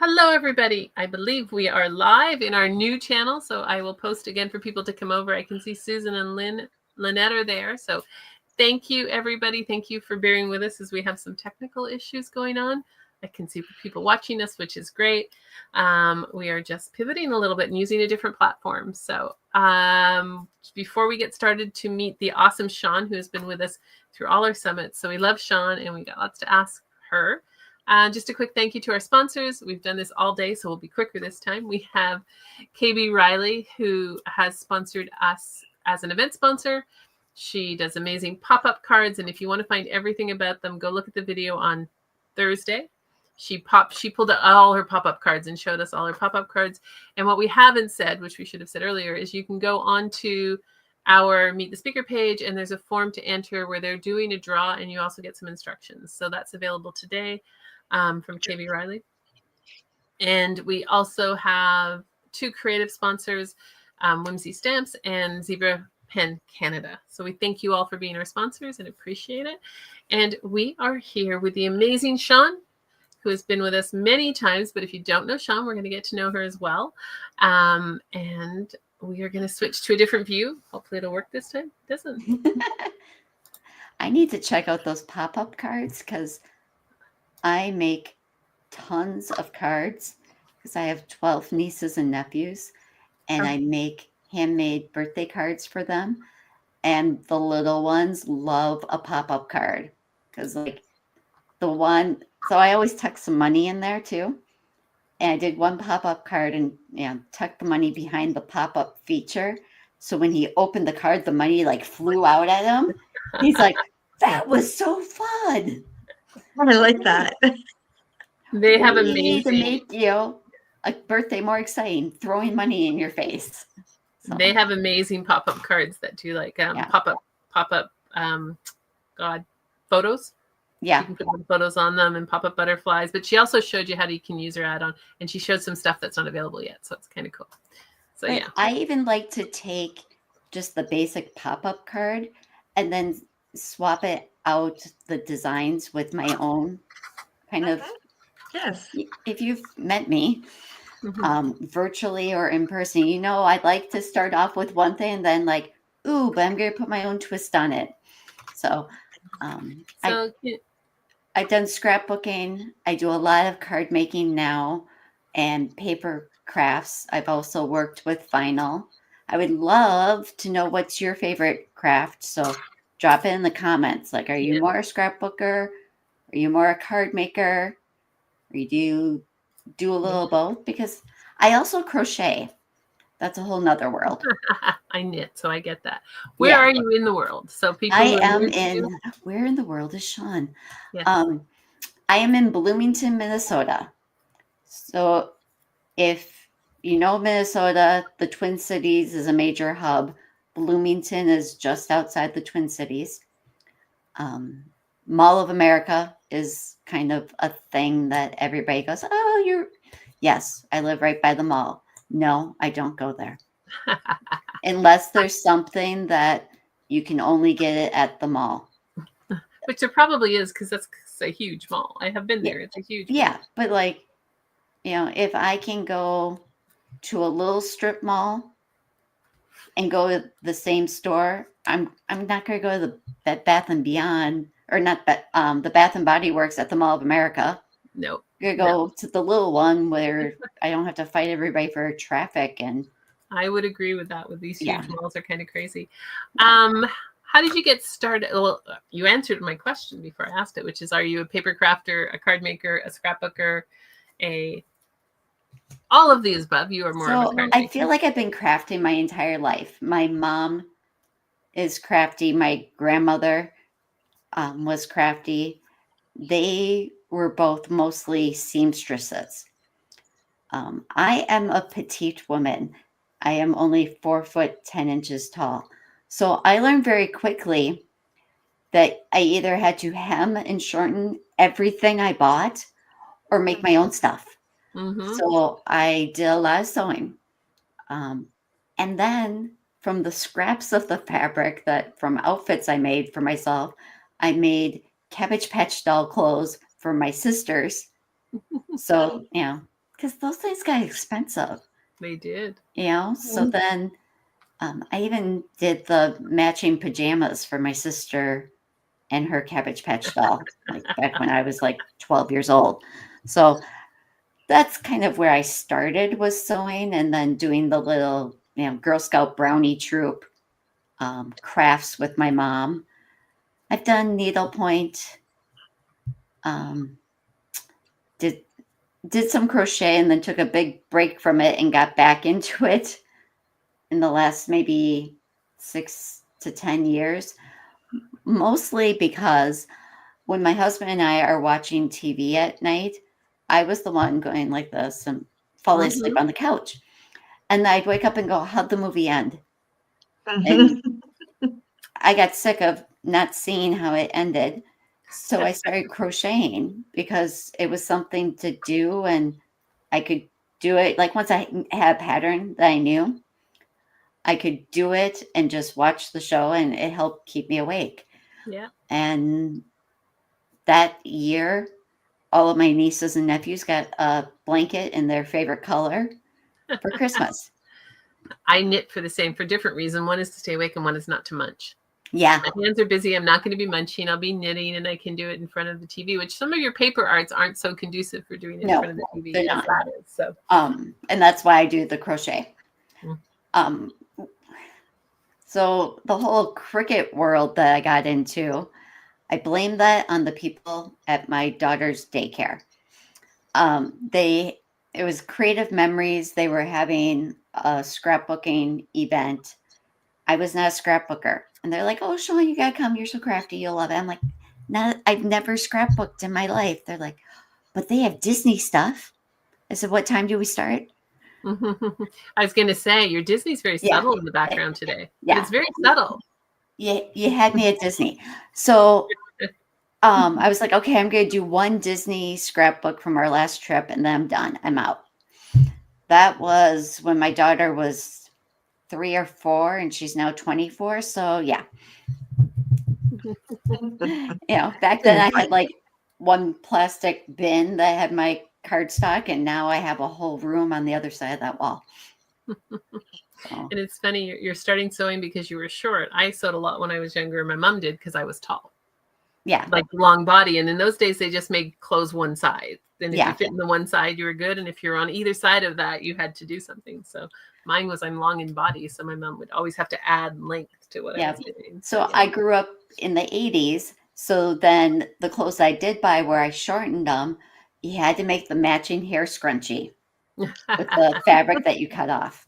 Hello, everybody. I believe we are live in our new channel, so I will post again for people to come over. I can see Susan and Lynette are there. So thank you, everybody. Thank you for bearing with us as we have some technical issues going on. I can see people watching us, which is great. We are just pivoting a little bit and using a different platform. So before we get started, to meet the awesome Shawn, who has been with us through all our summits. So we love Shawn, and we got lots to ask her. Just a quick thank you to our sponsors. We've done this all day, so we'll be quicker this time. We have KB Riley, who has sponsored us as an event sponsor. She does amazing pop-up cards, and if you want to find everything about them, go look at the video on Thursday. She pulled out all her pop-up cards and showed us all her pop-up cards. And what we haven't said, which we should have said earlier, is you can go onto our Meet the Speaker page, and there's a form to enter where they're doing a draw, and you also get some instructions. So that's available today. From KB Riley. And we also have two creative sponsors, Whimsy Stamps and Zebra Pen Canada. So we thank you all for being our sponsors and appreciate it. And we are here with the amazing Shawn, who has been with us many times. But if you don't know Shawn, we're going to get to know her as well. And we are going to switch to a different view. Hopefully it'll work this time. It doesn't. I need to check out those pop-up cards because I make tons of cards because I have 12 nieces and nephews, and I make handmade birthday cards for them. And the little ones love a pop-up card because, like, so I always tuck some money in there too. And I did one pop-up card and tucked the money behind the pop-up feature. So when he opened the card, the money like flew out at him. He's like, "That was so fun." I like that. They have amazing to make a birthday more exciting, throwing money in your face. So. They have amazing pop-up cards that do like pop-up photos. Yeah. You can put photos on them and pop-up butterflies. But she also showed you how you can use her add-on, and she showed some stuff that's not available yet. So it's kind of cool. So but I even like to take just the basic pop-up card and then swap it out the designs with my own kind of. Yes. If you've met me virtually or in person, I'd like to start off with one thing and then like, but I'm going to put my own twist on it. So, I've done scrapbooking. I do a lot of card making now and paper crafts. I've also worked with vinyl. I would love to know what's your favorite craft. So drop it in the comments. Like, are you more a scrapbooker? Are you more a card maker? Or you do a little both? Because I also crochet. That's a whole nother world. I knit, so I get that. Where are you in the world? So people. Where in the world is Shawn? Yes. I am in Bloomington, Minnesota. So if you know Minnesota, the Twin Cities is a major hub. Bloomington is just outside the Twin Cities. Mall of America is kind of a thing that everybody goes, yes, I live right by the mall. No, I don't go there. Unless there's something that you can only get it at the mall. Which there probably is, because that's a huge mall. I have been there. It's a huge mall. But like, if I can go to a little strip mall and go to the same store, I'm not going to go to the Bed Bath and Beyond, or not the Bath and Body Works at the Mall of America. No. You're going to go to the little one where I don't have to fight everybody for traffic. And I would agree with that. With these huge malls are kind of crazy. How did you get started? Well, you answered my question before I asked it, which is, are you a paper crafter, a card maker, a scrapbooker, all of these above? You are more of a card maker. I feel like I've been crafting my entire life. My mom is crafty. My grandmother was crafty. They were both mostly seamstresses. I am a petite woman. I am only 4'10" tall. So I learned very quickly that I either had to hem and shorten everything I bought or make my own stuff. Mm-hmm. So I did a lot of sewing. And then from the scraps of the fabric from outfits I made for myself, I made Cabbage Patch Doll clothes for my sisters. So, because those things got expensive, They did. you know. So then I even did the matching pajamas for my sister and her Cabbage Patch doll, like back when I was like 12 years old. So that's kind of where I started, was sewing, and then doing the little, Girl Scout brownie troop crafts with my mom. I've done needlepoint, um, did some crochet, and then took a big break from it and got back into it in the last maybe 6 to 10 years, mostly because when my husband and I are watching TV at night, I was the one going like this and falling asleep on the couch. And I'd wake up and go, how'd the movie end? And I got sick of not seeing how it ended. So I started crocheting because it was something to do and I could do it. Like once I had a pattern that I knew, I could do it and just watch the show, and it helped keep me awake. Yeah. And that year, all of my nieces and nephews got a blanket in their favorite color for Christmas. I knit for different reason. One is to stay awake and one is not to munch. Yeah. My hands are busy. I'm not going to be munching. I'll be knitting, and I can do it in front of the TV, which some of your paper arts aren't so conducive for doing it in front of the TV they're as not. that is. So, and that's why I do the crochet. So the whole Cricut world that I got into, I blame that on the people at my daughter's daycare. It was Creative Memories. They were having a scrapbooking event. I was not a scrapbooker. And they're like, oh, Shawn, you got to come. You're so crafty. You'll love it. I'm like, I've never scrapbooked in my life. They're like, but they have Disney stuff. I said, what time do we start? I was going to say, your Disney's very subtle in the background today. Yeah. But it's very subtle. You had me at Disney. So I was like, okay, I'm going to do one Disney scrapbook from our last trip, and then I'm done. I'm out. That was when my daughter was 3 or 4, and she's now 24. So yeah. Back then I had like one plastic bin that had my cardstock, and now I have a whole room on the other side of that wall. And it's funny, you're starting sewing because you were short. I sewed a lot when I was younger. My mom did because I was tall. Yeah. Like long body. And in those days, they just made clothes one side. And if you fit in the one side, you were good. And if you're on either side of that, you had to do something. So mine was I'm long in body. So my mom would always have to add length to what I was doing. So I grew up in the 80s. So then the clothes I did buy where I shortened them, you had to make the matching hair scrunchie with the fabric that you cut off.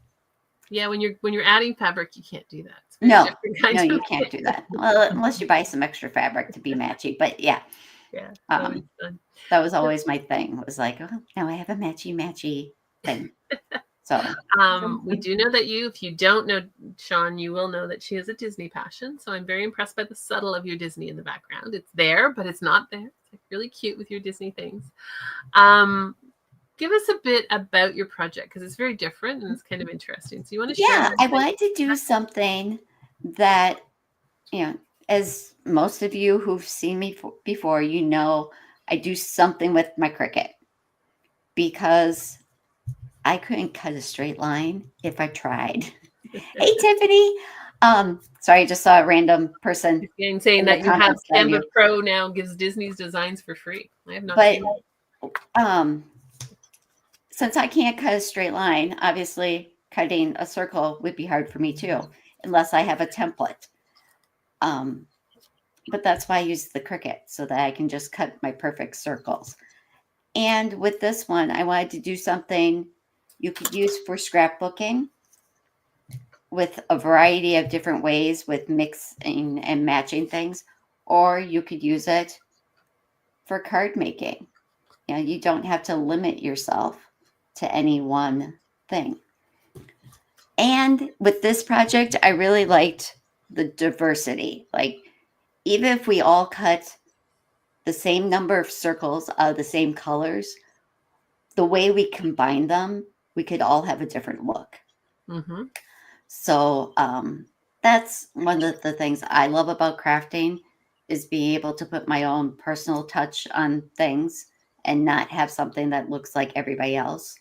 Yeah, when you're adding fabric, you can't do that. No, you can't do that. Well, unless you buy some extra fabric to be matchy. But yeah, that was always my thing. It was like, oh, now I have a matchy thing. So we do know that if you don't know Shawn, you will know that she has a Disney passion. So I'm very impressed by the subtle of your Disney in the background. It's there, but it's not there. It's like really cute with your Disney things. Give us a bit about your project because it's very different and it's kind of interesting. So you want to share? Yeah, I wanted to do something that, as most of you who've seen me before, I do something with my Cricut because I couldn't cut a straight line if I tried. Hey, Tiffany. Sorry, I just saw a random person saying that you have Canva Pro now gives Disney's designs for free. I have not seen that. Since I can't cut a straight line, obviously cutting a circle would be hard for me too, unless I have a template. But that's why I use the Cricut, so that I can just cut my perfect circles. And with this one, I wanted to do something you could use for scrapbooking with a variety of different ways with mixing and matching things, or you could use it for card making. You don't have to limit yourself to any one thing. And with this project, I really liked the diversity. Like, even if we all cut the same number of circles out of the same colors, the way we combine them, we could all have a different look. Mm-hmm. So that's one of the things I love about crafting, is being able to put my own personal touch on things and not have something that looks like everybody else.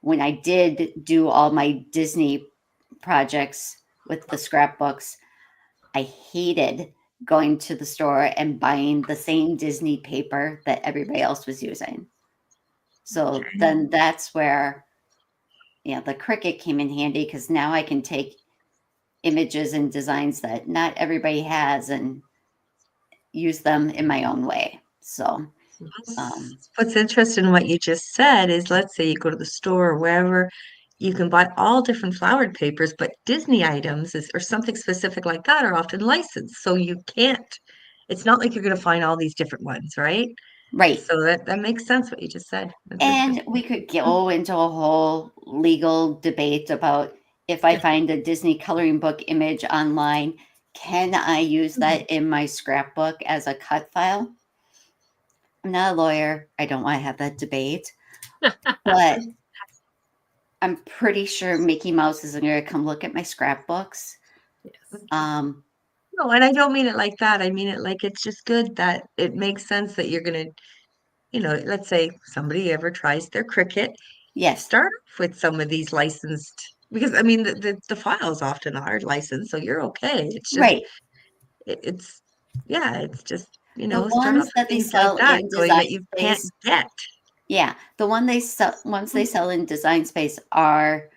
When I did do all my Disney projects with the scrapbooks, I hated going to the store and buying the same Disney paper that everybody else was using. So then that's where, the Cricut came in handy, because now I can take images and designs that not everybody has and use them in my own way. So, What's interesting in what you just said is, let's say you go to the store or wherever, you can buy all different flowered papers, but Disney items or something specific like that are often licensed. So you can't, it's not like you're going to find all these different ones, right? right. So that makes sense what you just said. That's And we interesting. could go into a whole legal debate about, if I find a Disney coloring book image online, can I use that in my scrapbook as a cut file? I'm not a lawyer. I don't want to have that debate. But I'm pretty sure Mickey Mouse isn't going to come look at my scrapbooks. Yes. No, and I don't mean it like that. I mean it like it's just good that it makes sense that you're going to, let's say somebody ever tries their Cricut, Yes. start off with some of these licensed, because I mean the files often are licensed, so you're okay. It's just Right. it's yeah, it's just The start off ones with that they things like sell that, in going Design that you can't Space, get. yeah, the ones they sell in Design Space are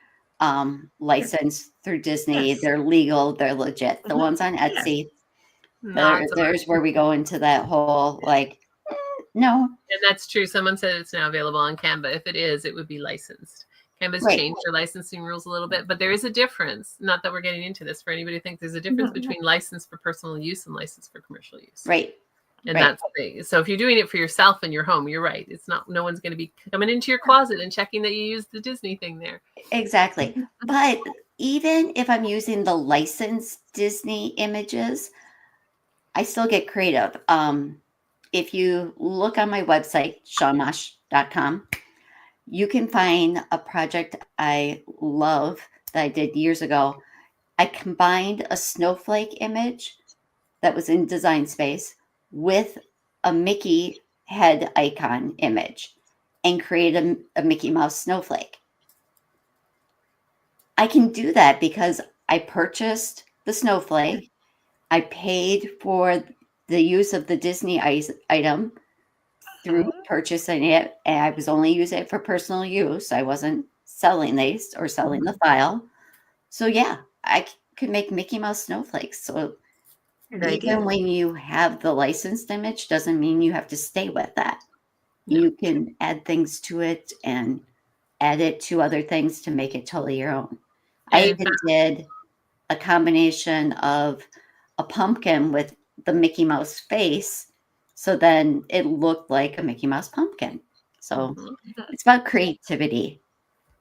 licensed through Disney. Yes. They're legal. They're legit. The Mhm. ones on Yeah. Etsy, Not so there's where we go into that whole like, no, And that's true. Someone said it's now available on Canva. If it is, it would be licensed. Canva's right, changed their licensing rules a little bit, but there is a difference. Not that we're getting into this for anybody to think there's a difference Mhm. between license for personal use and license for commercial use. right, And right, that's the so if you're doing it for yourself in your home, you're right. It's not, no one's going to be coming into your closet and checking that you use the Disney thing there. exactly. But even if I'm using the licensed Disney images, I still get creative. If you look on my website, ShawnMosch.com, you can find a project I love that I did years ago. I combined a snowflake image that was in Design Space with a Mickey head icon image and created a Mickey Mouse snowflake. I can do that because I purchased the snowflake. I paid for the use of the Disney item through purchasing it, and I was only using it for personal use. I wasn't selling these or selling the file. So yeah, I could make Mickey Mouse snowflakes. So Good even idea. when you have the licensed image, doesn't mean you have to stay with that. No. You can add things to it and add it to other things to make it totally your own. And I in even did a combination of a pumpkin with the Mickey Mouse face. So then it looked like a Mickey Mouse pumpkin. So Mhm. it's about creativity.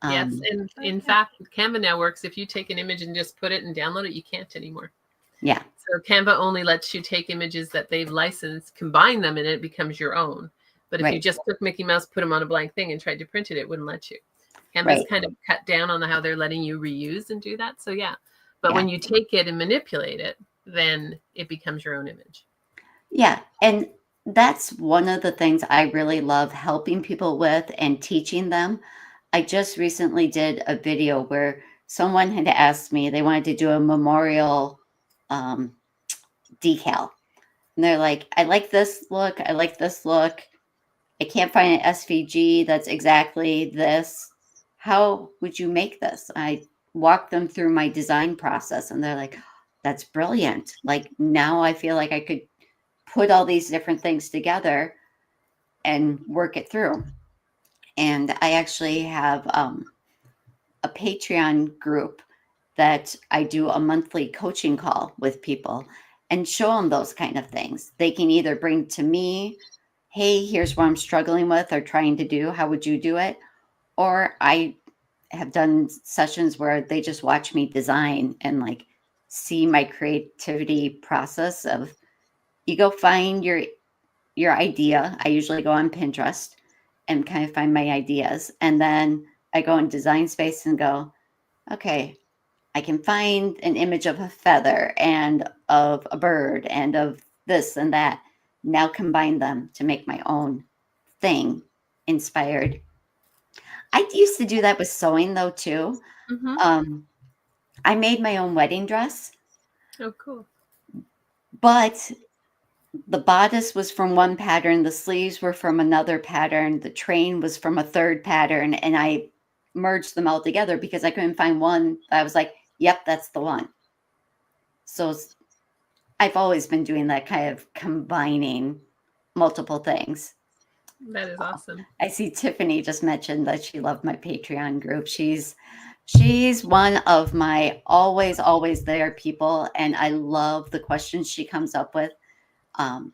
Yes, and in fact, Canva now works. If you take an image and just put it and download it, you can't anymore. Yeah. So Canva only lets you take images that they've licensed, combine them, and it becomes your own. But if you Right. just took Mickey Mouse, put them on a blank thing, and tried to print it, it wouldn't let you. Canva's Right. kind of cut down on how they're letting you reuse and do that. So yeah, but Yeah. when you take it and manipulate it, then it becomes your own image. Yeah. And that's one of the things I really love helping people with and teaching them. I just recently did a video where someone had asked me, they wanted to do a memorial decal. And they're like, I like this look. I like this look. I can't find an SVG that's exactly this. How would you make this? I walked them through my design process and they're like, that's brilliant. Like now I feel like I could put all these different things together and work it through. And I actually have a Patreon group that I do a monthly coaching call with people and show them those kind of things. They can either bring to me, hey, here's what I'm struggling with or trying to do. How would you do it? Or I have done sessions where they just watch me design and like see my creativity process of, you go find your idea. I usually go on Pinterest and kind of find my ideas. And then I go in Design Space and go, okay, I can find an image of a feather and of a bird and of this and that. Now combine them to make my own thing inspired. I used to do that with sewing though too. Hmm. I made my own wedding dress, Oh, cool. but the bodice was from one pattern, the sleeves were from another pattern, the train was from a third pattern, and I merged them all together because I couldn't find one that I was like, yep, that's the one. So I've always been doing that kind of combining multiple things. That is awesome. I see Tiffany just mentioned that she loved my Patreon group. She's one of my always there people, and I love the questions she comes up with. Um,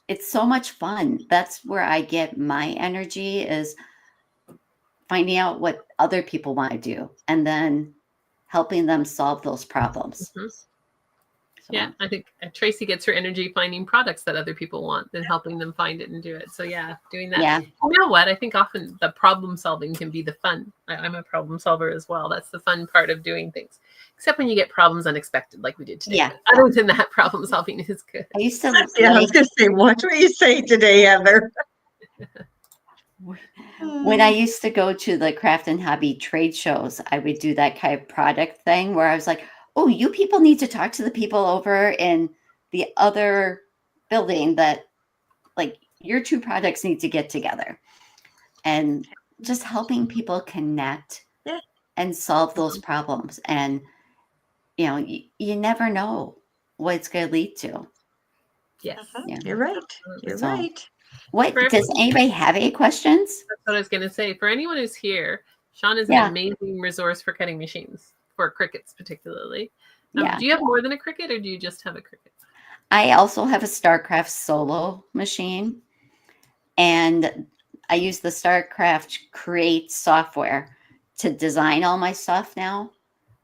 it's so much fun. That's where I get my energy, is finding out what other people want to do and then helping them solve those problems. Mhm. So, Yeah, I think Tracy gets her energy finding products that other people want and helping them find it and do it. So yeah, doing that. yeah, You know what? I think often the problem solving can be the fun. I'm a problem solver as well. That's the fun part of doing things. Except when you get problems unexpected, like we did today. yeah. But other than that, problem solving is good. I used to Yeah, I like was going to say, watch what you say today, Heather. when I used to go to the craft and hobby trade shows, I would do that kind of product thing where I was like, oh, you people need to talk to the people over in the other building that, like, your two products need to get together. And just helping people connect Yeah. and solve those problems. And, you never know what it's going to lead to. Yes. Yeah. You're right. You're So, right. what For does anybody have any questions? That's what I was going to say. For anyone who's here, Shawn is Yeah. an amazing resource for cutting machines, for crickets particularly. Yeah. Do you have more than a cricket, or do you just have a cricket? I also have a StarCraft solo machine, and I use the StarCraft Create software to design all my stuff now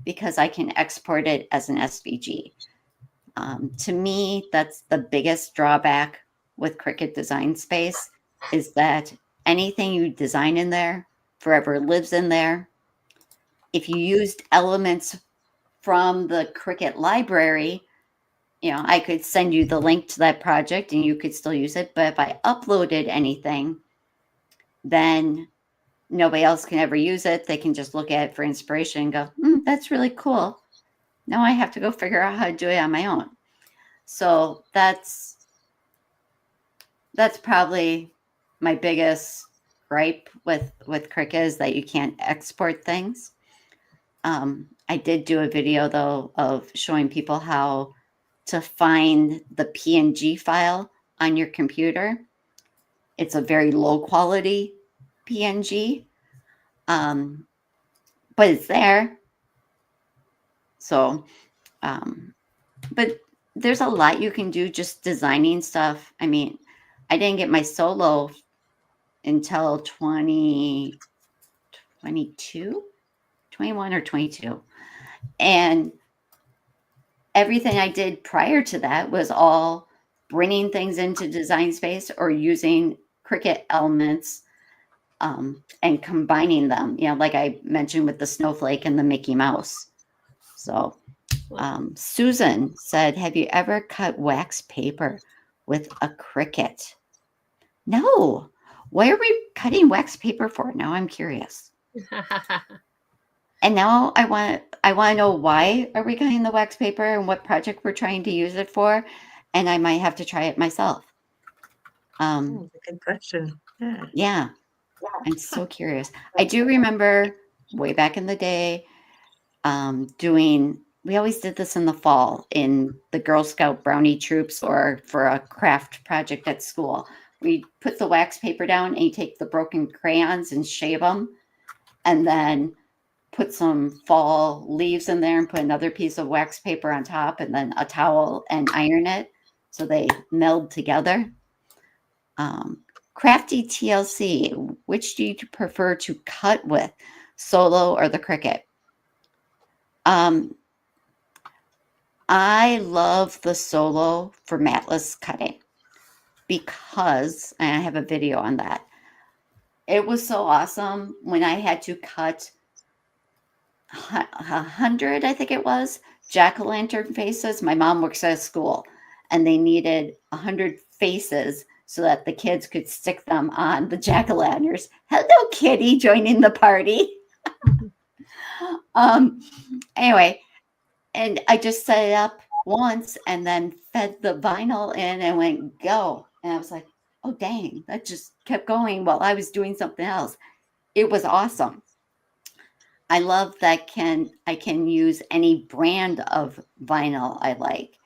because I can export it as an SVG. To me, that's the biggest drawback with Cricut Design Space, is that anything you design in there forever lives in there. If you used elements from the Cricut library, I could send you the link to that project and you could still use it. But if I uploaded anything, then nobody else can ever use it. They can just look at it for inspiration and go, that's really cool. Now I have to go figure out how to do it on my own. So that's probably my biggest gripe with Cricut, is that you can't export things. I did do a video though of showing people how to find the PNG file on your computer. It's a very low quality PNG, but it's there. So, but there's a lot you can do just designing stuff. I mean, I didn't get my solo until 2022, 21 or 22. And everything I did prior to that was all bringing things into Design Space or using Cricut elements and combining them, like I mentioned with the snowflake and the Mickey Mouse. So Susan said, have you ever cut wax paper with a Cricut? No. Why are we cutting wax paper for? Now I'm curious. And now I want to know, why are we cutting the wax paper and what project we're trying to use it for, and I might have to try it myself. That's a good question. Yeah, I'm so curious. I do remember way back in the day we always did this in the fall in the Girl Scout brownie troops or for a craft project at school. We put the wax paper down and you take the broken crayons and shave them, and then put some fall leaves in there and put another piece of wax paper on top and then a towel and iron it so they meld together. Crafty TLC, which do you prefer to cut with, solo or the Cricut? I love the solo for matless cutting because, and I have a video on that, it was so awesome when I had to cut 100, I think it was, jack-o'-lantern faces. My mom works at a school and they needed 100 faces so that the kids could stick them on the jack-o'-lanterns. Hello, kitty, joining the party. Anyway, and I just set it up once and then fed the vinyl in and went go. And I was like, oh, dang, that just kept going while I was doing something else. It was awesome. I love that I can use any brand of vinyl I like,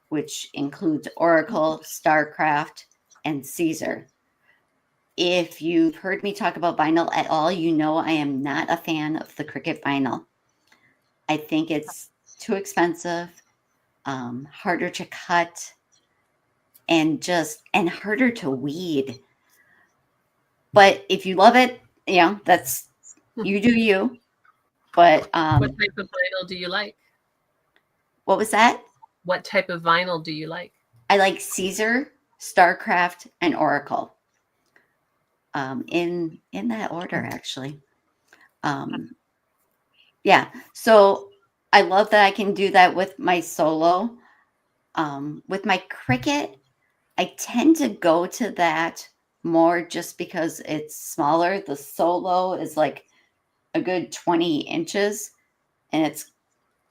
which includes Oracle, StarCraft, and Caesar. If you've heard me talk about vinyl at all, you know I am not a fan of the Cricut vinyl. I think it's too expensive, harder to cut, and harder to weed. But if you love it, that's you do you. But what type of vinyl do you like? What was that? What type of vinyl do you like? I like Caesar, StarCraft, and Oracle. In that order, actually. Yeah. So I love that I can do that with my solo. With my Cricut, I tend to go to that more just because it's smaller. The solo is like a good 20 inches, and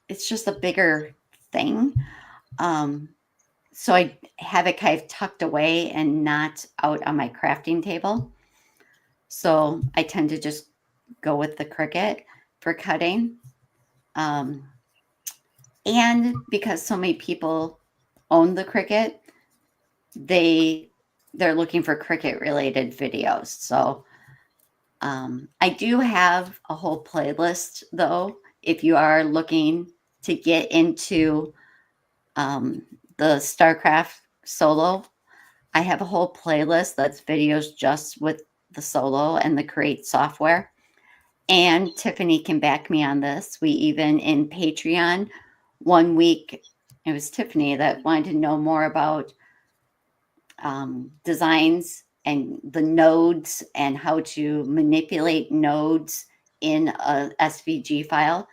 it's just a bigger thing. So I have it kind of tucked away and not out on my crafting table. So I tend to just go with the Cricut for cutting. And because so many people own the Cricut, they're looking for Cricut related videos. So I do have a whole playlist though, if you are looking to get into the StarCraft solo. I have a whole playlist that's videos just with the solo and the Create software. And Tiffany can back me on this. We even in Patreon, 1 week, it was Tiffany that wanted to know more about designs and the nodes and how to manipulate nodes in a SVG file.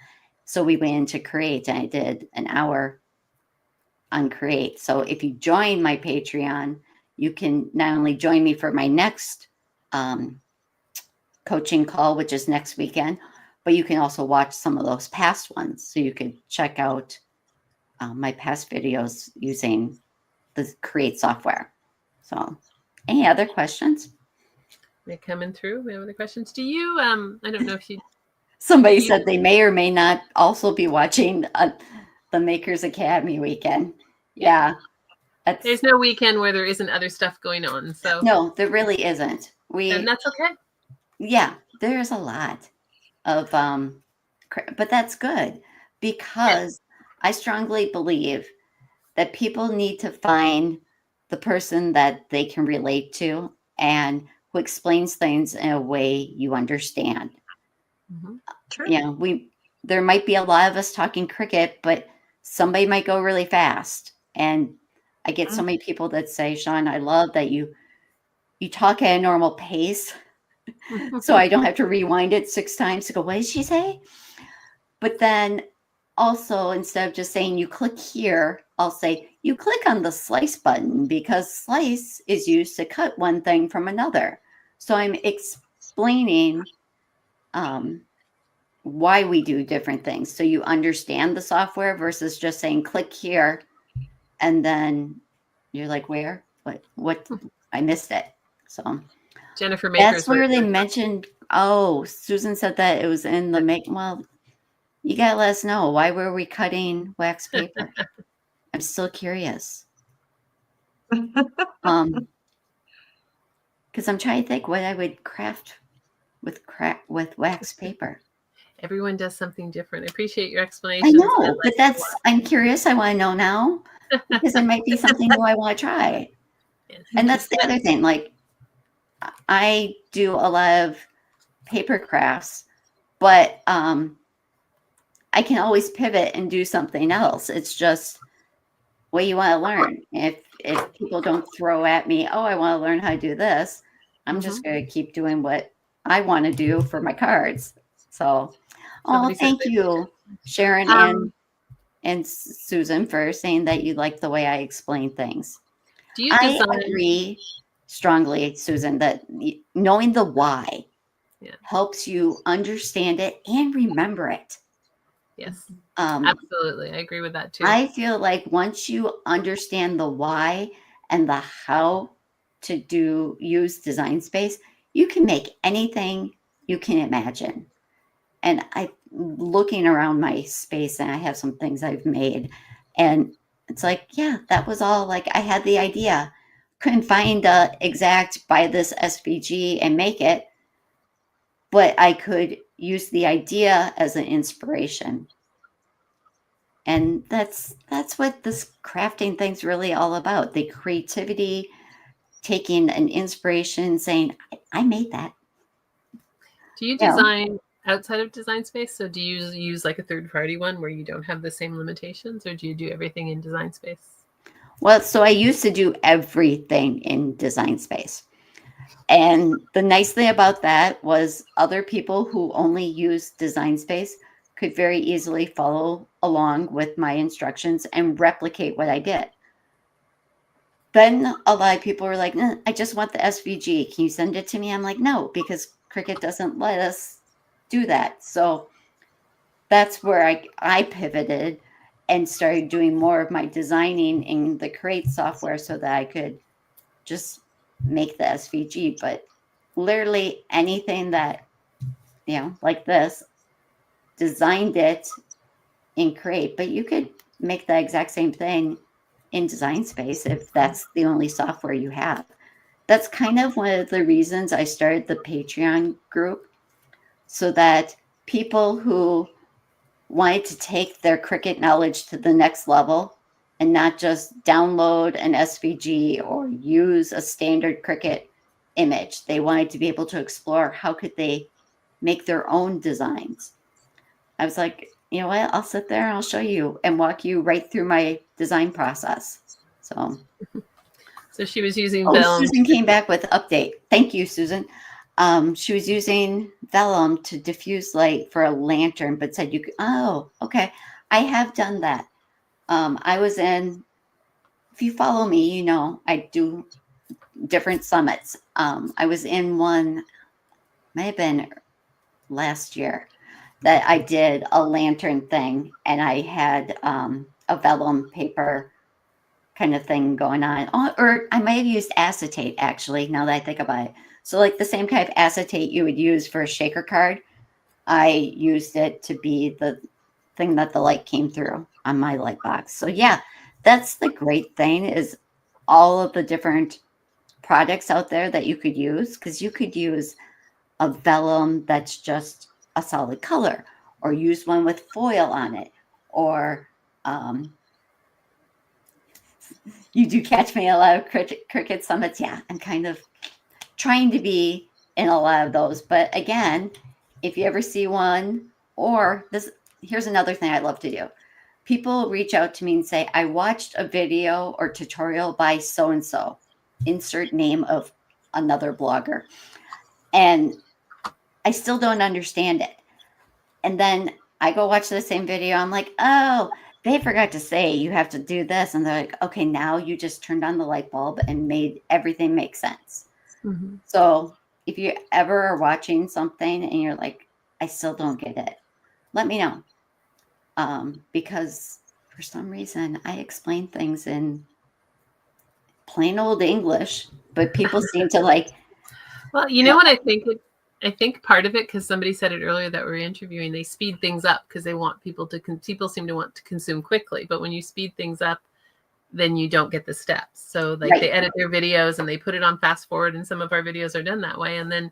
So we went into Create and I did an hour on Create. So if you join my Patreon, you can not only join me for my next coaching call, which is next weekend, but you can also watch some of those past ones. So you could check out my past videos using the Create software. So any other questions? They're coming through. We have other questions. Do you, I don't know if you. Somebody said they may or may not also be watching the Makers Academy weekend. Yeah. There's no weekend where there isn't other stuff going on. So no, there really isn't. And that's okay. Yeah, there's a lot of but that's good because I strongly believe that people need to find the person that they can relate to and who explains things in a way you understand. Mm-hmm. True. There might be a lot of us talking Cricut, but somebody might go really fast. And I get so many people that say, Shawn, I love that you talk at a normal pace. So I don't have to rewind it 6 times to go, what did she say? But then also, instead of just saying you click here, I'll say you click on the slice button because slice is used to cut one thing from another. So I'm explaining why we do different things. So you understand the software versus just saying click here. And then you're like, where? What? I missed it. So Jennifer Makers. That's where they mentioned, Susan said that it was in the make. Well, you got to let us know. Why were we cutting wax paper? I'm still curious. Because I'm trying to think what I would craft with wax paper. Everyone does something different. I appreciate your explanation. I know, but I'm curious. I want to know now because it might be something new I want to try. And that's the other thing. Like, I do a lot of paper crafts, but I can always pivot and do something else. It's just what you want to learn. If people don't throw at me, I want to learn how to do this, I'm just going to keep doing what I want to do for my cards. So, thank you, Sharon and Susan, for saying that you like the way I explain things. Do you I design? agree strongly, Susan, that knowing the why Yeah. helps you understand it and remember it. Yes, Um, absolutely. I agree with that too. I feel like once you understand the why and the how to use design space, you can make anything you can imagine. And I looking around my space and I have some things I've made, and it's like, yeah, that was all like I had the idea. Couldn't find a exact buy this SVG and make it, but I could use the idea as an inspiration. And that's what this crafting thing's really all about. The creativity, taking an inspiration, saying, I made that. Do you You know? design outside of design space? So do you use like a third party one where you don't have the same limitations, or do you do everything in design space? Well, so I used to do everything in design space. And the nice thing about that was other people who only use design space could very easily follow along with my instructions and replicate what I did. Then a lot of people were like, I just want the SVG. Can you send it to me? I'm like, no, because Cricut doesn't let us do that. So that's where I pivoted and started doing more of my designing in the Create software so that I could just make the SVG. But literally anything that, like this, designed it in Create, but you could make the exact same thing in Design Space if that's the only software you have. That's kind of one of the reasons I started the Patreon group, so that people who wanted to take their Cricut knowledge to the next level and not just download an SVG or use a standard Cricut image. They wanted to be able to explore how could they make their own designs. I was like, you know what? I'll sit there and I'll show you and walk you right through my design process. So she was using Oh, vellum. Susan came back with update. Thank you, Susan. She was using vellum to diffuse light for a lantern, but said you could. Oh, okay. I have done that. I was in. If you follow me, you know I do different summits. I was in one. May have been last year that I did a lantern thing, and I had a vellum paper kind of thing going on. Or I might have used acetate actually, now that I think about it. So like the same kind of acetate you would use for a shaker card, I used it to be the thing that the light came through on my light box. So yeah, that's the great thing is all of the different products out there that you could use, because you could use a vellum that's just a solid color, or use one with foil on it, or you do catch me in a lot of Cricut summits. Yeah, I'm kind of trying to be in a lot of those. But again, if you ever see one, or this, here's another thing I love to do. People reach out to me and say, I watched a video or tutorial by so and so, insert name of another blogger, and I still don't understand it. And then I go watch the same video. I'm like, oh, they forgot to say you have to do this. And they're like, okay, now you just turned on the light bulb and made everything make sense. Mm-hmm. So if you ever are watching something and you're like, I still don't get it, let me know. Because for some reason I explain things in plain old English, but people seem to like. Well, you know what I think? I think part of it, because somebody said it earlier that we're interviewing, they speed things up because they want people to. People seem to want to consume quickly, but when you speed things up, then you don't get the steps. So like they edit their videos and they put it on fast forward, and some of our videos are done that way. And then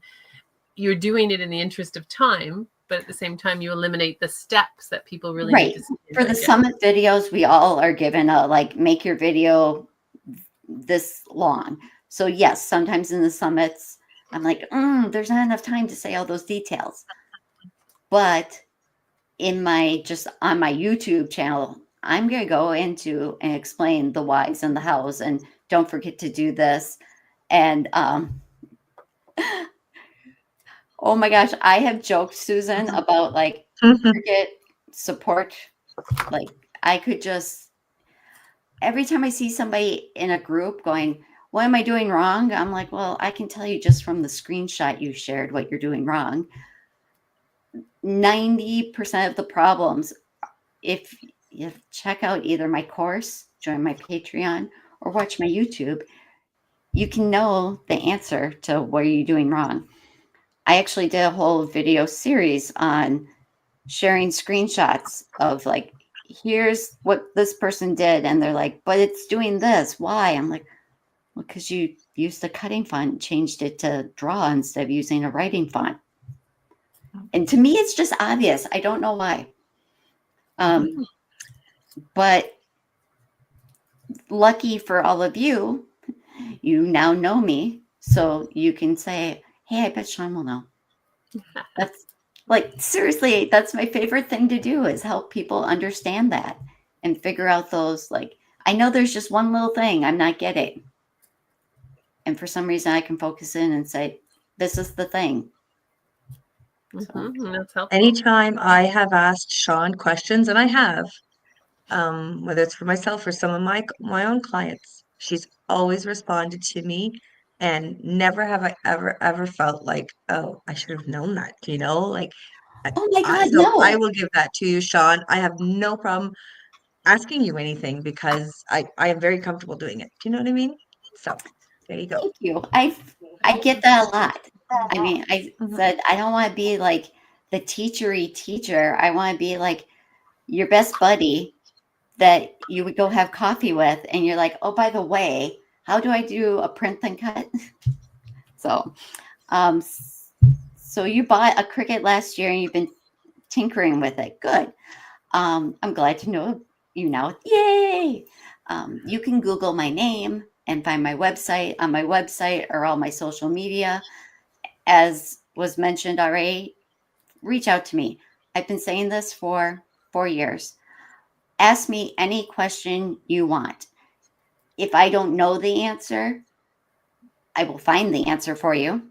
you're doing it in the interest of time, but at the same time you eliminate the steps that people really need to see. For the summit videos, we all are given a like make your video this long. So yes, sometimes in the summits I'm like, there's not enough time to say all those details. But in just on my YouTube channel, I'm going to go into and explain the whys and the hows, and don't forget to do this. And oh my gosh, I have joked, Susan, about like Cricut support. Like I could just, every time I see somebody in a group going, what am I doing wrong? I'm like, well, I can tell you just from the screenshot you shared what you're doing wrong. 90% of the problems, if you check out either my course, join my Patreon, or watch my YouTube, you can know the answer to what are you doing wrong. I actually did a whole video series on sharing screenshots of like, here's what this person did. And they're like, but it's doing this. Why? I'm like, well, because you used a cutting font, changed it to draw instead of using a writing font. And to me, it's just obvious. I don't know why. But lucky for all of you, you now know me. So you can say, hey, I bet Shawn will know. That's like, seriously, that's my favorite thing to do is help people understand that and figure out those, like, I know there's just one little thing I'm not getting. And for some reason I can focus in and say, this is the thing. That's helpful. Anytime I have asked Shawn questions, and I have, whether it's for myself or some of my own clients, she's always responded to me, and never have I ever felt like, oh, I should have known that, like Oh my God, so I no. will give that to you, Shawn. I have no problem asking you anything because I am very comfortable doing it. Do you know what I mean? So there you go. Thank you. I get that a lot. I mean, I Mhm. said I don't want to be like the teachery teacher. I want to be like your best buddy that you would go have coffee with, and you're like, oh, by the way, how do I do a print and cut? So, um, so you bought a Cricut last year and you've been tinkering with it. Good. I'm glad to know you now. Yay! You can Google my name and find my website. On my website are all my social media. As was mentioned already, reach out to me. I've been saying this for 4 years. Ask me any question you want. If I don't know the answer, I will find the answer for you,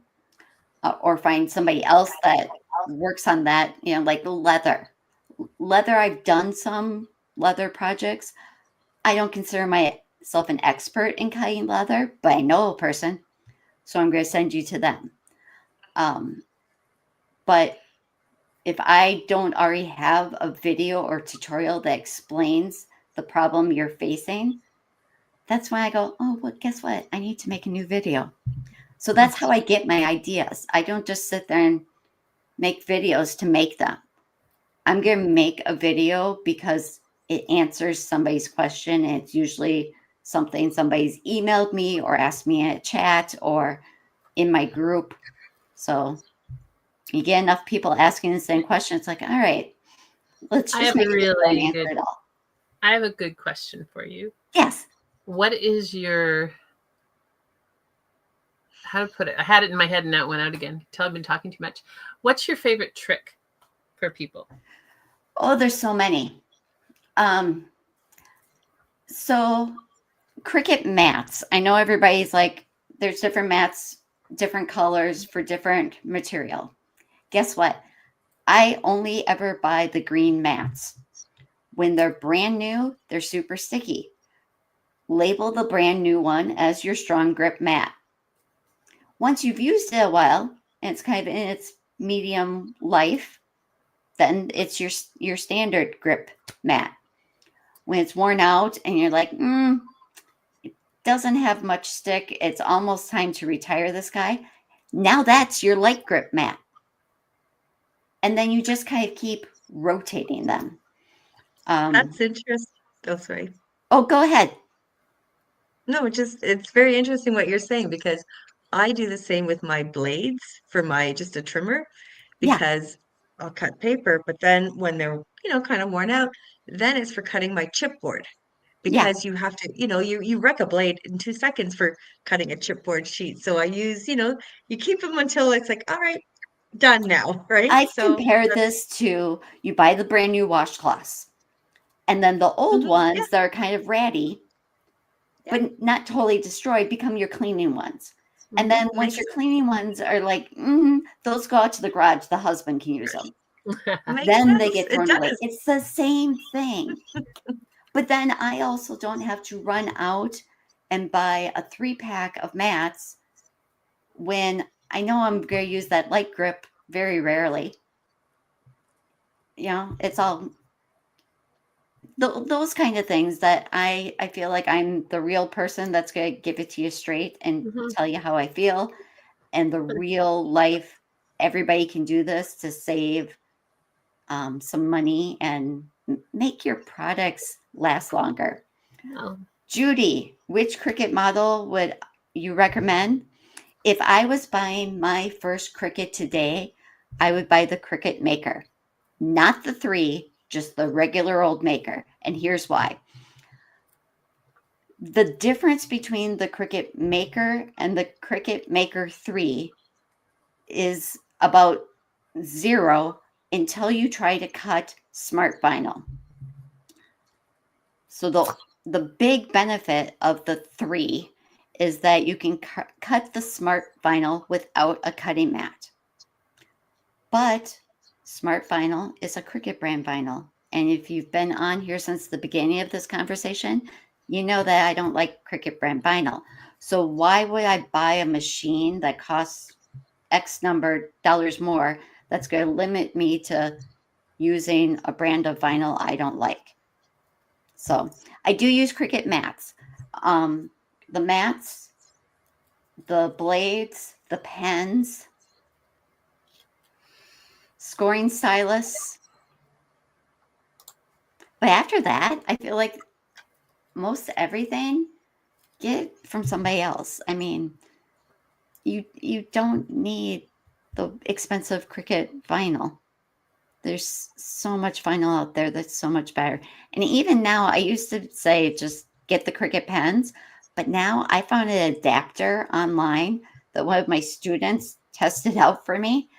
or find somebody else that works on that, like leather. Leather, I've done some leather projects. I don't consider myself an expert in cutting leather, but I know a person, so I'm going to send you to them. But if I don't already have a video or tutorial that explains the problem you're facing, that's when I go, oh, well, guess what? I need to make a new video. So that's how I get my ideas. I don't just sit there and make videos to make them. I'm going to make a video because it answers somebody's question. And it's usually something somebody's emailed me or asked me in a chat or in my group. So you get enough people asking the same question. It's like, all right, let's just make a video and answer it all. I have a good question for you. Yes. What is your, how to put it? I had it in my head and now it went out again. Tell I've been talking too much. What's your favorite trick for people? Oh, there's so many. So Cricut mats. I know everybody's like, there's different mats, different colors for different material. Guess what? I only ever buy the green mats. When they're brand new, they're super sticky. Label the brand new one as your strong grip mat. Once you've used it a while and it's kind of in its medium life, then it's your standard grip mat. When it's worn out and you're like, it doesn't have much stick, it's almost time to retire this guy. Now that's your light grip mat. And then you just kind of keep rotating them. That's interesting. Oh, sorry. Oh, go ahead. No, it's very interesting what you're saying because I do the same with my blades for my just a trimmer Yeah. because I'll cut paper, but then when they're, kind of worn out, then it's for cutting my chipboard Yeah. because you have to, you wreck a blade in 2 seconds for cutting a chipboard sheet. So I use, you keep them until it's like, all right, done now, right? I So compare this to you buy the brand new washcloths, and then the old yeah, ones that are kind of ratty, yeah, but not totally destroyed, become your cleaning ones. And then once makes your cleaning ones are like, those go out to the garage, the husband can use them. makes Then they sense. get It thrown away. does. It's the same thing. But then I also don't have to run out and buy a 3-pack of mats when I know I'm going to use that light grip very rarely. It's all those kind of things that I feel like I'm the real person that's going to give it to you straight and tell you how I feel. And the real life, everybody can do this to save some money and make your products last longer. Oh. Judy, which Cricut model would you recommend? If I was buying my first Cricut today, I would buy the Cricut Maker, not the 3, just the regular old Maker. And here's why. The difference between the Cricut Maker and the Cricut Maker 3 is about 0 until you try to cut smart vinyl. So the big benefit of the 3 is that you can cut the smart vinyl without a cutting mat. But smart vinyl is a Cricut brand vinyl. And if you've been on here since the beginning of this conversation, you know that I don't like Cricut brand vinyl. So why would I buy a machine that costs X number dollars more that's going to limit me to using a brand of vinyl I don't like? So I do use Cricut mats. The mats, the blades, the pens, scoring stylus. But after that, I feel like most everything get from somebody else. I mean, you don't need the expensive Cricut vinyl. There's so much vinyl out there that's so much better. And even now, I used to say just get the Cricut pens, but now I found an adapter online that one of my students tested out for me.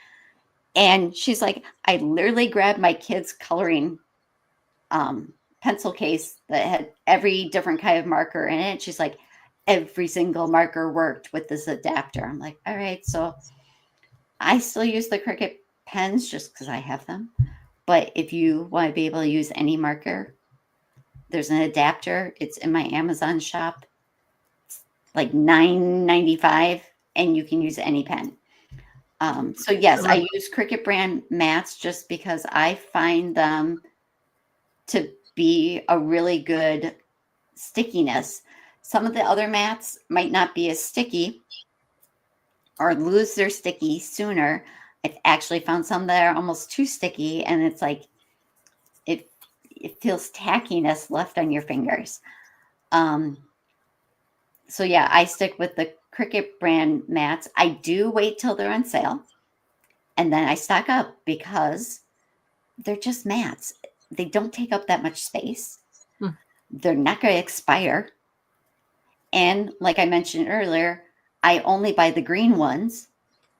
And she's like, I literally grabbed my kid's coloring pencil case that had every different kind of marker in it. She's like, every single marker worked with this adapter. I'm like, all right. So I still use the Cricut pens just because I have them. But if you want to be able to use any marker, there's an adapter. It's in my Amazon shop. It's like $9.95, and you can use any pen. So yes, I use Cricut brand mats just because I find them to be a really good stickiness. Some of the other mats might not be as sticky or lose their sticky sooner. I've actually found some that are almost too sticky, and it's like it feels tackiness left on your fingers. So yeah, I stick with the Cricut brand mats. I do wait till they're on sale, and then I stock up because they're just mats. They don't take up that much space. They're not going to expire. And like I mentioned earlier, I only buy the green ones.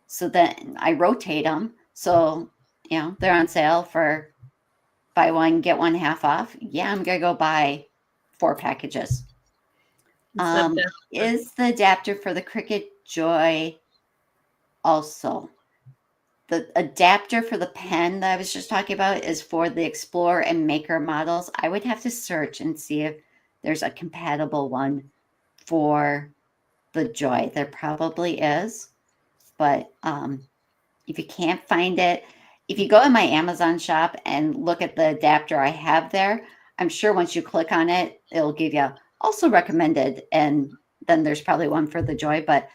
So then I rotate them. So, they're on sale for buy one, get one half off. Yeah, I'm going to go buy 4 packages. Is the adapter for the Cricut Joy also? The adapter for the pen that I was just talking about is for the Explorer and Maker models. I would have to search and see if there's a compatible one for the Joy. There probably is. But if you can't find it, if you go in my Amazon shop and look at the adapter I have there, I'm sure once you click on it, it'll give you also recommended. And then there's probably one for the Joy. But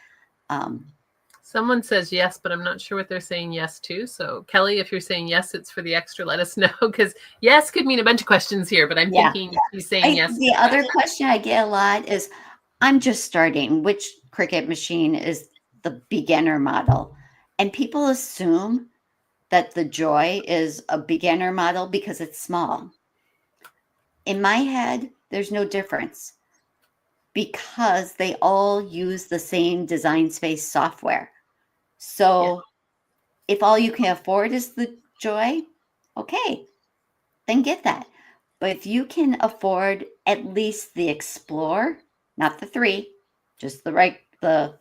someone says yes, but I'm not sure what they're saying yes to. So Kelly, if you're saying yes, it's for the extra, let us know, because yes could mean a bunch of questions here, but I'm thinking he's saying yes. The other question I get a lot is, I'm just starting. Which Cricut machine is the beginner model? And people assume that the Joy is a beginner model because it's small. In my head, there's no difference because they all use the same Design Space software. So if all you can afford is the Joy, okay, then get that. But if you can afford at least the Explorer, not the 3, just the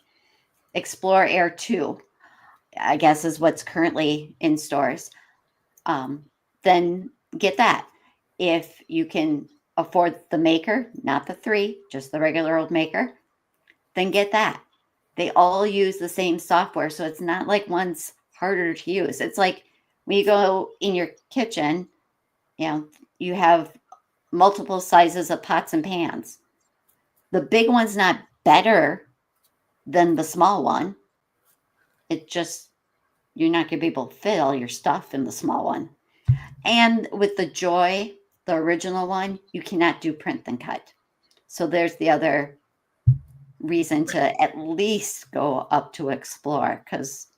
Explorer Air 2, I guess is what's currently in stores, then get that. If you can afford the maker, not the 3, just the regular old maker, then get that. They all use the same software. So it's not like one's harder to use. It's like when you go in your kitchen, you have multiple sizes of pots and pans. The big one's not better than the small one. It just, you're not going to be able to fit all your stuff in the small one. And with the Joy, the original one, you cannot do print and cut. So there's the other reason to at least go up to Explore, because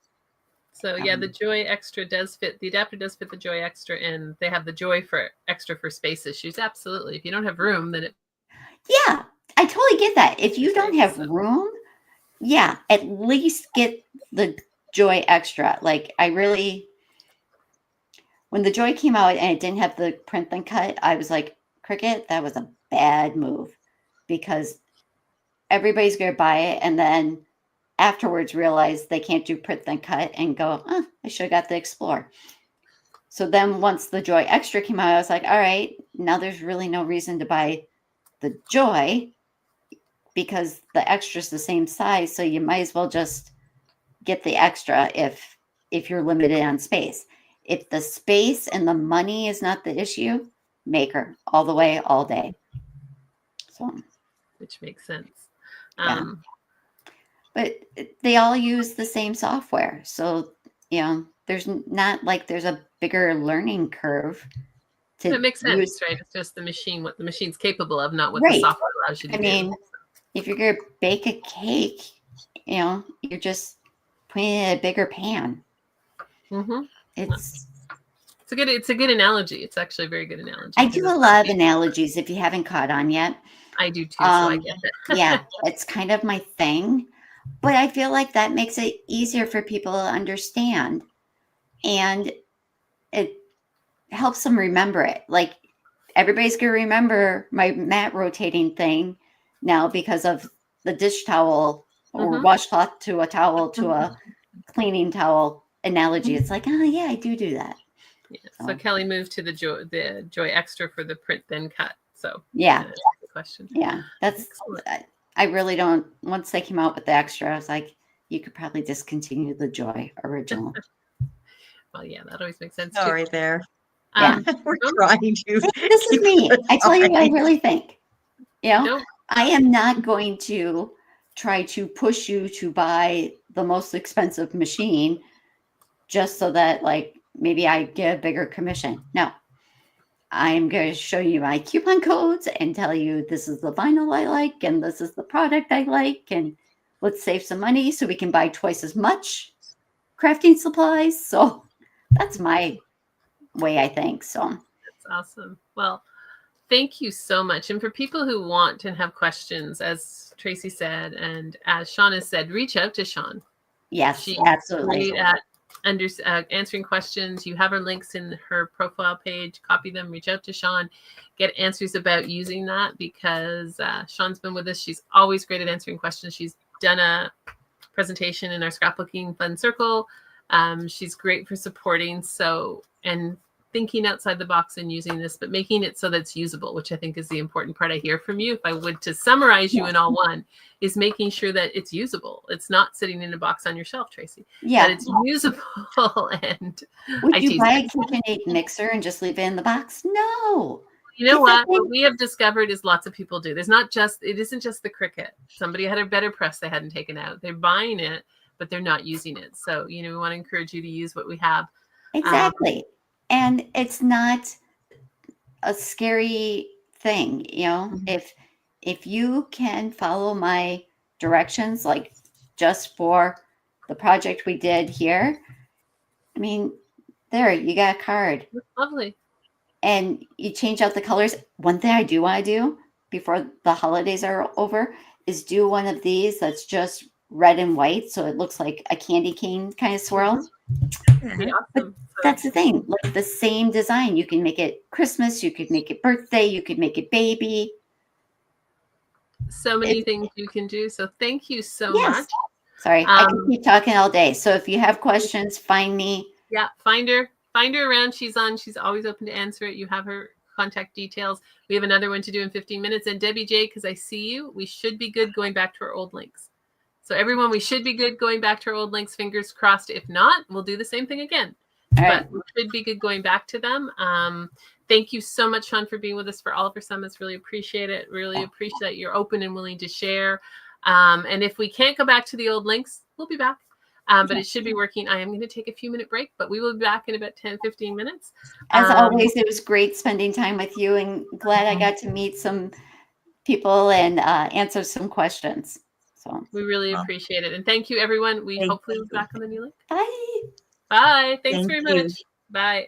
so yeah, the Joy Extra does fit. The adapter does fit the Joy Extra, and they have the Joy for extra for space issues. Absolutely. If you don't have room, then yeah, I totally get that. If you don't have room, yeah, at least get the Joy Extra. Like, when the Joy came out and it didn't have the print and cut, I was like, Cricket, that was a bad move, because everybody's going to buy it and then afterwards realize they can't do print and cut and go, I should have got the Explore. So then once the Joy Extra came out, I was like, all right, now there's really no reason to buy the Joy, because the extra is the same size. So you might as well just get the extra if you're limited on space. If the space and the money is not the issue, maker all the way, all day. So, which makes sense. Yeah. But they all use the same software. So, there's not like there's a bigger learning curve. It makes sense, right? It's just the machine, what the machine's capable of, not what right. the software allows you to do. I mean, if you're going to bake a cake, you're just putting it in a bigger pan. Mm-hmm. It's a good analogy. It's actually a very good analogy. I do a lot of analogies if you haven't caught on yet. I do too, so I get it. Yeah, it's kind of my thing. But I feel like that makes it easier for people to understand. And it helps them remember it. Like, everybody's going to remember my mat rotating thing now because of the dish towel or washcloth to a towel to a cleaning towel analogy. It's like, oh yeah, I do that. Yeah. So Kelly moved to the Joy Extra for the print then cut. So yeah, that's the question. Yeah, I really don't. Once they came out with the Extra, I was like, you could probably discontinue the Joy original. Well, yeah, that always makes sense. Sorry, there. Yeah, we're trying to. This is me. I tell you what I really think. Nope. I am not going to try to push you to buy the most expensive machine just so that, like, maybe I get a bigger commission. No, I'm going to show you my coupon codes and tell you this is the vinyl I like and this is the product I like, and let's save some money so we can buy twice as much crafting supplies. So that's my way, I think. So that's awesome. Well, thank you so much. And for people who want and have questions, as Tracy said, and as Shawn has said, reach out to Shawn. Yes, She's absolutely. great at answering questions. You have her links in her profile page. Copy them. Reach out to Shawn. Get answers about using that, because Shawn's been with us. She's always great at answering questions. She's done a presentation in our Scrapbooking Fun Circle. She's great for supporting and thinking outside the box and using this, but making it so that it's usable, which I think is the important part I hear from you. If I would to summarize you in all one, is making sure that it's usable. It's not sitting in a box on your shelf, Tracy. Yeah. That it's usable. And would you buy a KitchenAid mixer and just leave it in the box? No. You know what we have discovered is lots of people do. It isn't just the Cricut. Somebody had a better press they hadn't taken out. They're buying it, but they're not using it. So, we want to encourage you to use what we have. Exactly. And it's not a scary thing, if you can follow my directions, like just for the project we did here, I mean, there, you got a card. That's lovely. And you change out the colors. One thing I do want to do before the holidays are over is do one of these that's just red and white, so it looks like a candy cane kind of swirl. Awesome. That's the thing, like the same design. You can make it Christmas, you could make it birthday, you could make it baby. So many things you can do. So thank you so much. Sorry, I can keep talking all day. So if you have questions, find me. Yeah, find her around. She's always open to answer it. You have her contact details. We have another one to do in 15 minutes. And Debbie J, because I see you, we should be good going back to our old links. So everyone, we should be good going back to our old links. Fingers crossed. If not, we'll do the same thing again. All right. But we should be good going back to them. Thank you so much, Shawn, for being with us for all of our summits. Really appreciate it. Really appreciate that you're open and willing to share. And if we can't go back to the old links, we'll be back. But it should be working. I am going to take a few minute break, but we will be back in about 10, 15 minutes. As always, it was great spending time with you, and glad I got to meet some people and answer some questions. So we really appreciate it. And thank you, everyone. We hopefully will be back on the new link. bye. Bye. Thanks Thank very you. much. Bye.